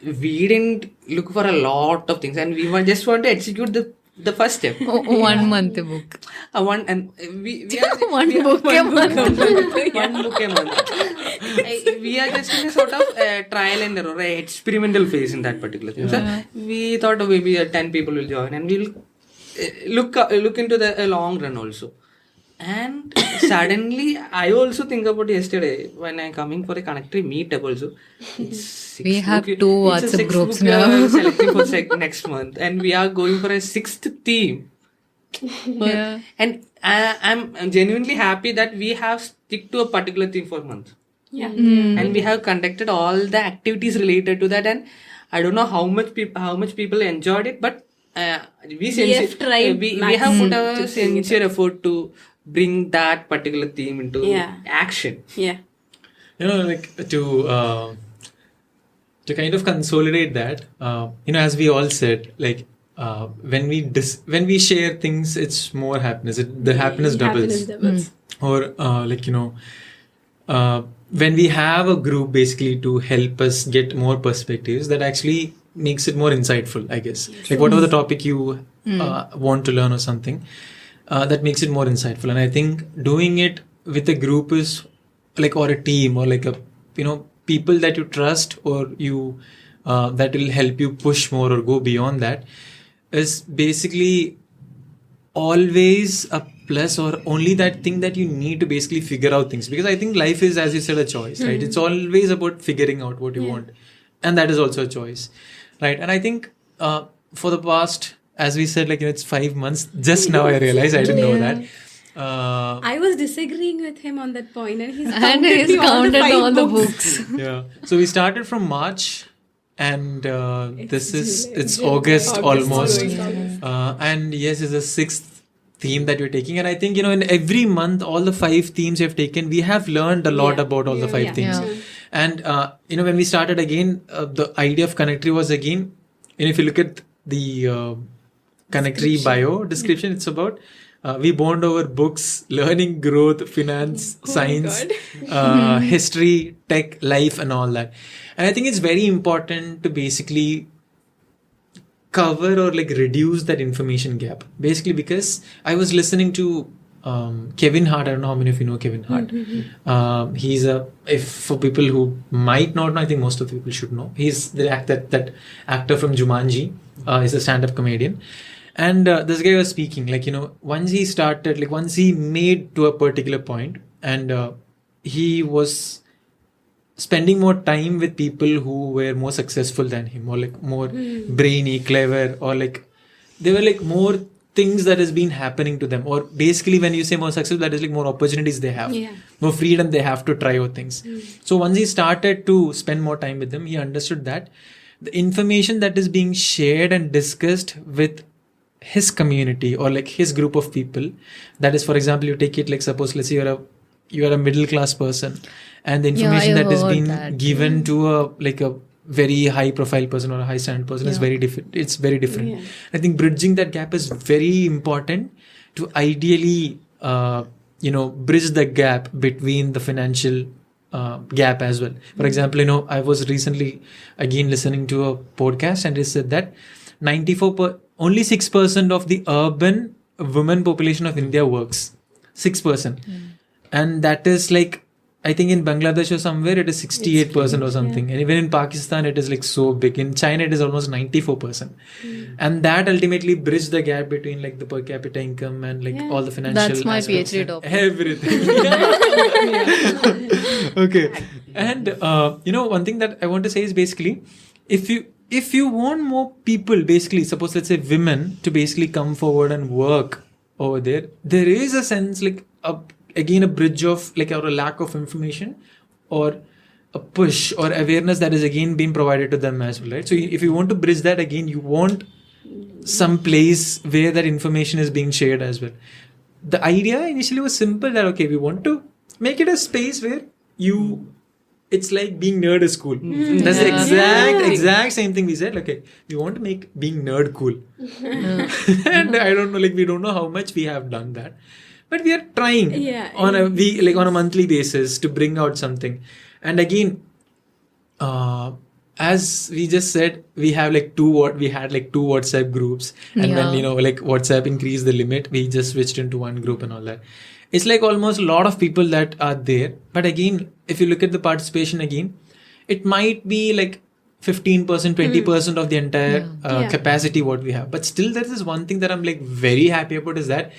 We didn't look for a lot of things and we just want to execute the first step. 1 month a book. One Book a month. One book a month. We are just in a sort of trial and error, experimental phase in that particular thing. So we thought maybe 10 people will join and we'll look into the long run also. And suddenly, I also think about yesterday when I'm coming for a ConnecTree meetup also. We have 2 WhatsApp groups now. We are selecting for next month and we are going for a 6th theme. Yeah. And I'm genuinely happy that we have stick to a particular theme for a month. Yeah. And we have conducted all the activities related to that. And I don't know how much people enjoyed it, but we have tried we have put a sincere effort to bring that particular theme into action. Yeah. Like to kind of consolidate that, as we all said, like when we share things, it's more happiness. The happiness doubles. Or when we have a group basically to help us get more perspectives, that actually makes it more insightful, I guess. Like whatever the topic you want to learn or something, that makes it more insightful. And I think doing it with a group is like, or a team, or like people that you trust, or you that will help you push more or go beyond that, is basically always a plus, or only that thing that you need to basically figure out things. Because I think life is, as you said, a choice, right? It's always about figuring out what you want, and that is also a choice. right? And I think for the past, as we said, like, it's 5 months. Just now I realized I didn't know that. I was disagreeing with him on that point, and he's And counted, he's all the counted 5 all the books. books. Yeah. So we started from March, and it's July. August almost. August. And yes, it's the 6th theme that we're taking. And I think, in every month, all the 5 themes we have taken, we have learned a lot about all the 5 Yeah. themes. Yeah. And, when we started again, the idea of ConnecTree was again, if you look at the ConnecTree bio description, it's about we bond over books, learning, growth, finance, science, history, tech, life, and all that. And I think it's very important to basically cover or like reduce that information gap. Basically, because I was listening to Kevin Hart. I don't know how many of you know Kevin Hart. He's for people who might not know, I think most of the people should know. He's the that actor from Jumanji. He's a stand-up comedian. And this guy was speaking, like, once he started, like, once he made to a particular point, and he was spending more time with people who were more successful than him, or like more brainy, clever, or like there were like more things that has been happening to them, or basically when you say more successful, that is like more opportunities they have, more freedom they have to try out things. So once he started to spend more time with them, he understood that the information that is being shared and discussed with his community or like his group of people, that is, for example, you take it like, suppose, let's say you're a middle class person, and the information that is being given to a very high profile person or a high standard person is very different. It's very different. I think bridging that gap is very important to ideally bridge the gap between the financial gap as well. For example, I was recently again listening to a podcast, and it said that only 6% of the urban women population of India works. 6%. And that is like, I think in Bangladesh or somewhere it is 68% or something. And even in Pakistan it is like so big. In China it is almost 94%. And that ultimately bridged the gap between like the per capita income and like all the financial That's my aspects PhD and topic. everything. Okay. And one thing that I want to say is basically, if you want more people, basically, suppose let's say women, to basically come forward and work over there is a sense like again a bridge of like, or a lack of information or a push or awareness that is again being provided to them as well, right? So if you want to bridge that, again, you want some place where that information is being shared as well. The idea initially was simple, that okay, we want to make it a space where it's like being nerd is cool. That's the exact same thing we said. Okay, we want to make being nerd cool. And I don't know, like, we don't know how much we have done that, but we are trying on a monthly basis to bring out something. And again, as we just said, we had like two WhatsApp groups, and then like WhatsApp increased the limit. We just switched into one group and all that. It's like almost a lot of people that are there. But again, if you look at the participation again, it might be like 15%, 20% of the entire capacity what we have. But still, there is one thing that I'm like very happy about, is that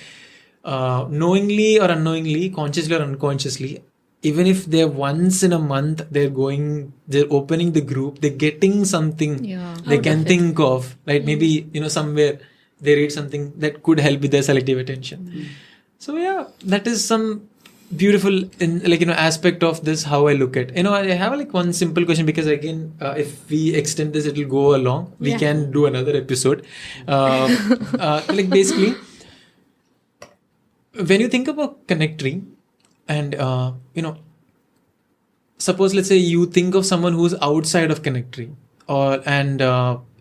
knowingly or unknowingly, consciously or unconsciously, even if they're once in a month, they're opening the group, they're getting something they can think of, right? Maybe, somewhere they read something that could help with their selective attention. So that is some beautiful aspect of this, how I look at. I have like one simple question, because again, if we extend this, it will go along. We can do another episode. Like basically, when you think about ConnecTree, and suppose let's say you think of someone who's outside of ConnecTree,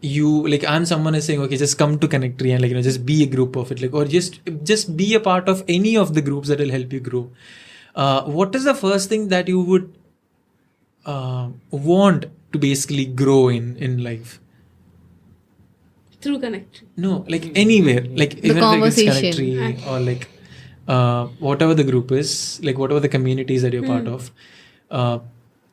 you like, I'm someone is saying, okay, just come to ConnecTree and like just be a group of it, like, or just be a part of any of the groups that will help you grow. What is the first thing that you would want to basically grow in life? Through ConnecTree. No, like anywhere, like The even conversation. if it's ConnecTree or like whatever the group is, like whatever the communities that you're part of.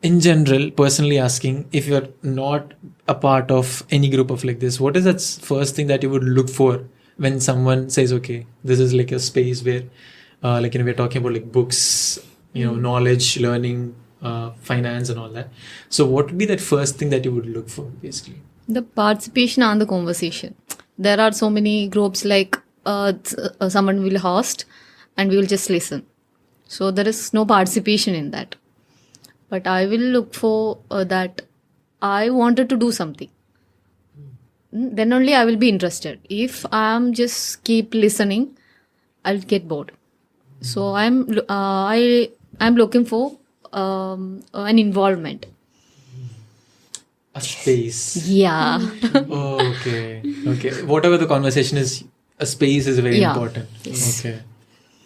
In general, personally asking, if you're not a part of any group of like this, what is that first thing that you would look for when someone says, okay, this is like a space where we're talking about like books, knowledge, learning, finance and all that. So what would be that first thing that you would look for, basically? The participation and the conversation. There are so many groups like someone will host and we will just listen. So there is no participation in that. But I will look for that I wanted to do something. Then only I will be interested. If I am just keep listening, I'll get bored. So I'm looking for an involvement. A space. Yeah. Oh, okay. Whatever the conversation is, a space is very important. Yes. Okay.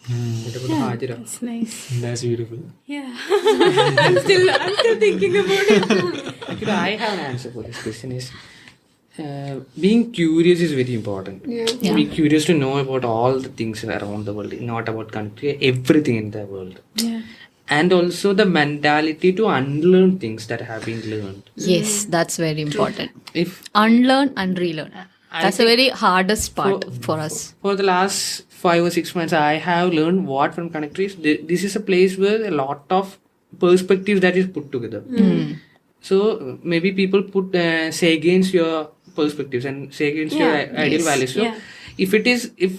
That's nice. That's beautiful. Yeah. I'm still thinking about it. Actually, I have an answer for this question. Is being curious is very important. Yeah. Be curious to know about all the things around the world, not about country, everything in the world. Yeah. And also the mentality to unlearn things that have been learned. Yes, that's very important. If Unlearn and relearn. I That's the think very hardest part for us. for the last 5 or 6 months, I have learned what from ConnecTree. This is a place where a lot of perspectives that is put together. So maybe people put say against your perspectives and say against your ideal values. So if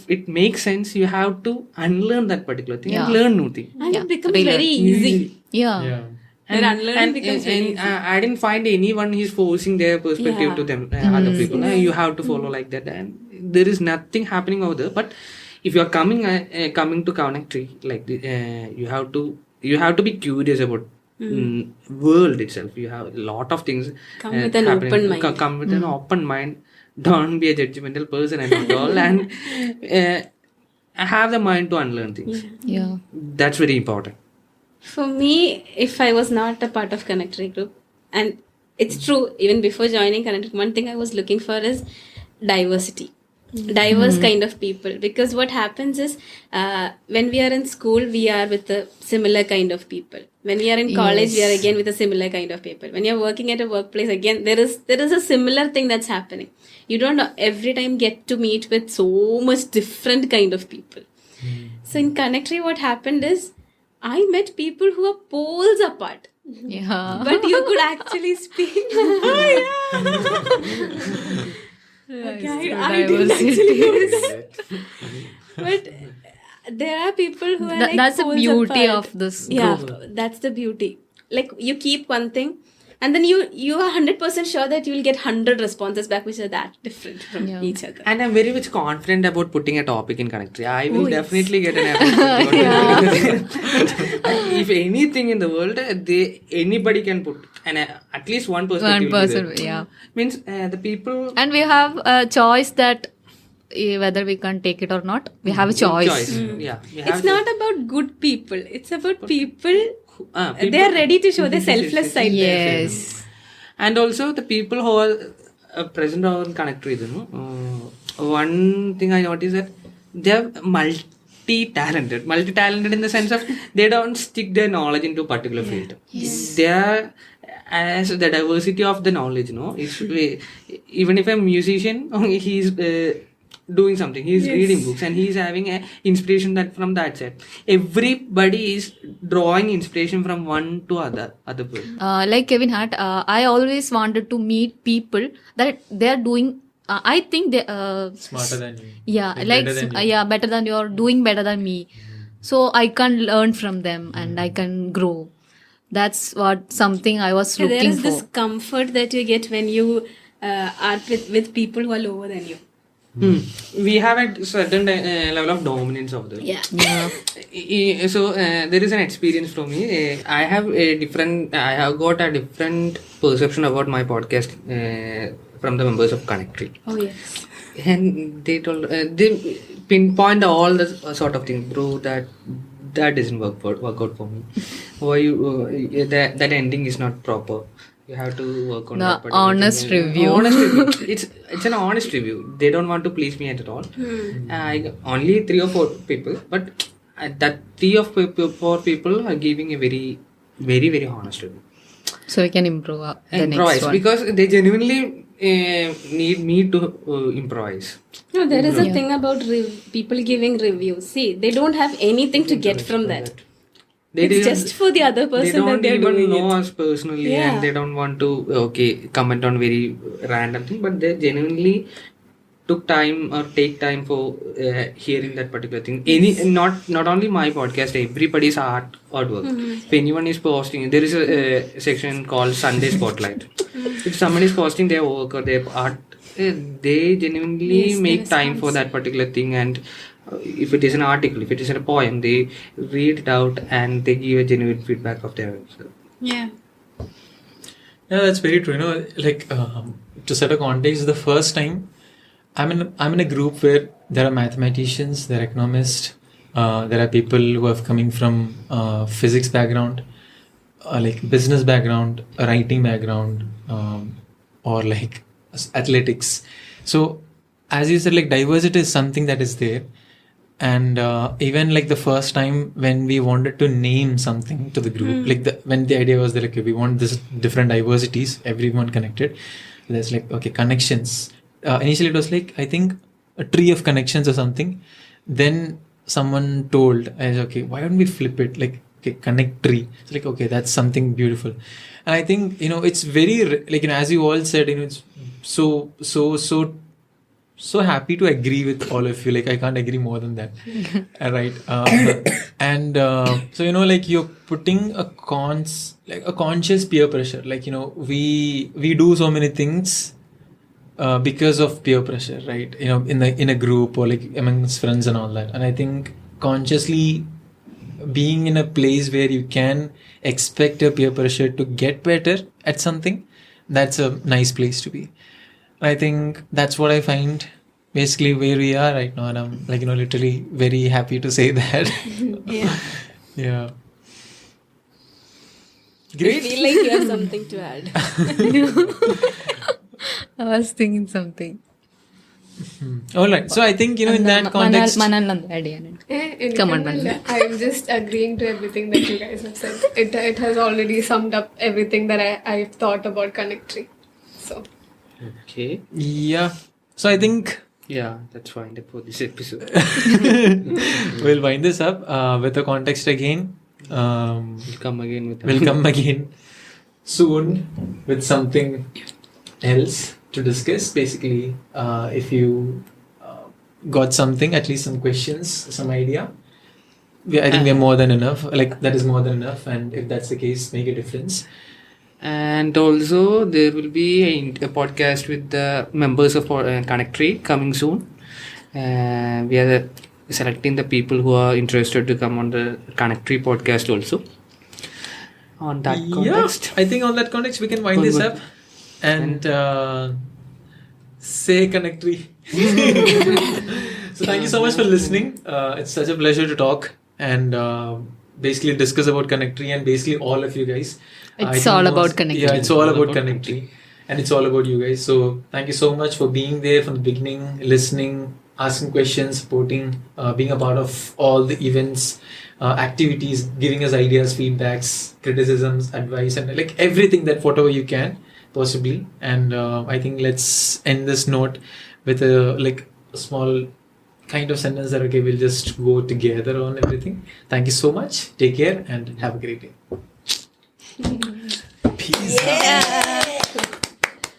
it makes sense, you have to unlearn that particular thing and learn new thing. And it becomes very easy. Yeah. And unlearning becomes very easy. I didn't find anyone who's forcing their perspective to them, other people. You have to follow like that, and there is nothing happening over there. But if you are coming to ConnecTree, like you have to be curious about world itself. You have a lot of things. Come with an open mind. Come with an open mind. Don't be a judgmental person and all, and have the mind to unlearn things. Yeah. That's very important. For me, if I was not a part of ConnecTree group, and it's true, even before joining ConnecTree, one thing I was looking for is diversity. Diverse kind of people. Because what happens is, when we are in school, we are with a similar kind of people. When we are in college, we are again with a similar kind of people. When you're working at a workplace, again, there is a similar thing that's happening. You don't every time get to meet with so much different kind of people. So in ConnecTree, what happened is, I met people who are poles apart. Yeah. But you could actually speak. Okay, I didn't actually know that. But there are people who are like that's the poles beauty apart. of this Yeah, group. that's the beauty. Like you keep one thing, and then you are 100% sure that you will get 100 responses back, which are that different from each other. And I'm very much confident about putting a topic in ConnecTree. I will definitely get an average. If anything in the world, anybody can put, and at least one person. One person, yeah. Means the people. And we have a choice that whether we can take it or not, we have a choice. Yeah. It's not about good people. It's about people. They are ready to show their selfless side. Yes. And also the people who are present on ConnecTree, one thing I noticed that they are multi-talented in the sense of they don't stick their knowledge into a particular field. Yes. They are, as the diversity of the knowledge, it's, even if a musician, he's doing something, he's reading books and he's having a inspiration that from that set. Everybody is drawing inspiration from one to other person. Like Kevin had, I always wanted to meet people that they are doing. I think they Smarter than you. Yeah, better than you. better than you, or doing better than me. So I can learn from them and I can grow. That's what something I was looking There is for. this comfort that you get when you are with people who are lower than you. We have a certain level of dominance of them. Yeah. So there is an experience for me. I have got a different perception about my podcast from the members of ConnecTree. Oh yes. And they told they pinpoint all the sort of things, bro. That doesn't work out for me. Why you that ending is not proper. You have to work on that particular honest thing. review. Honest review. It's an honest review. They don't want to please me at all. Only 3 or 4 people, but that 3 or 4 people are giving a very, very, very honest review. So we can improve the next one. Because they genuinely need me to improvise. No, there is a thing about people giving reviews. See, they don't have anything to get from that. It's just for the other They person that don't they're even doing know it. us personally, Yeah. and they don't want to comment on very random thing, but they genuinely took time or take time for hearing that particular thing. Not only my podcast, everybody's artwork. If anyone is posting, there is a section called Sunday Spotlight. If someone is posting their work or their art, they genuinely Yes, make the time for response. that particular thing. And if it is an article, if it is a poem, they read it out and they give a genuine feedback of their own. Yeah. Yeah, that's very true. Like to set a context, the first time I'm in a group where there are mathematicians, there are economists, there are people who are coming from physics background, like business background, a writing background, or like athletics. So as you said, like diversity is something that is there. And even like the first time when we wanted to name something to the group, like when the idea was that okay, we want this different diversities, everyone connected. There's like okay, connections. Initially it was like I think a tree of connections or something. Then someone told, I was okay, why don't we flip it like okay, connect tree? It's like okay, that's something beautiful. And I think it's very like as you all said, it's so happy to agree with all of you. Like I can't agree more than that. Right. And so like you're putting a conscious peer pressure. Like we do so many things because of peer pressure, right? In a group or like amongst friends and all that. And I think consciously being in a place where you can expect your peer pressure to get better at something, that's a nice place to be. I think that's what I find basically where we are right now, and I'm like literally very happy to say that. Yeah. Yeah. I Great. feel like you have something to add. I was thinking something. All right. So I think in that context. Come on, Manal. I'm just agreeing to everything that you guys have said. It has already summed up everything that I've thought about ConnecTree. So. Okay. Yeah. So I think Yeah, that's fine for this episode. we'll wind this up with a context again. We'll come again with We'll come again soon with something else to discuss. Basically, if you got something, at least some questions, some idea, I think we're more than enough. Like that is more than enough. And if that's the case, make a difference. And also there will be a podcast with the members of ConnecTree coming soon. We are selecting the people who are interested to come on the ConnecTree podcast also. On that context. Yeah, I think on that context we can wind this up and say ConnecTree. So thank you so much for listening. It's such a pleasure to talk and basically discuss about ConnecTree and basically all of you guys. It's all about ConnecTree. Yeah, it's all about ConnecTree. And it's all about you guys. So thank you so much for being there from the beginning, listening, asking questions, supporting, being a part of all the events, activities, giving us ideas, feedbacks, criticisms, advice, and like everything that whatever you can possibly. And I think let's end this note with a small kind of sentence that okay, we'll just go together on everything. Thank you so much. Take care and have a great day. Peace. Yeah.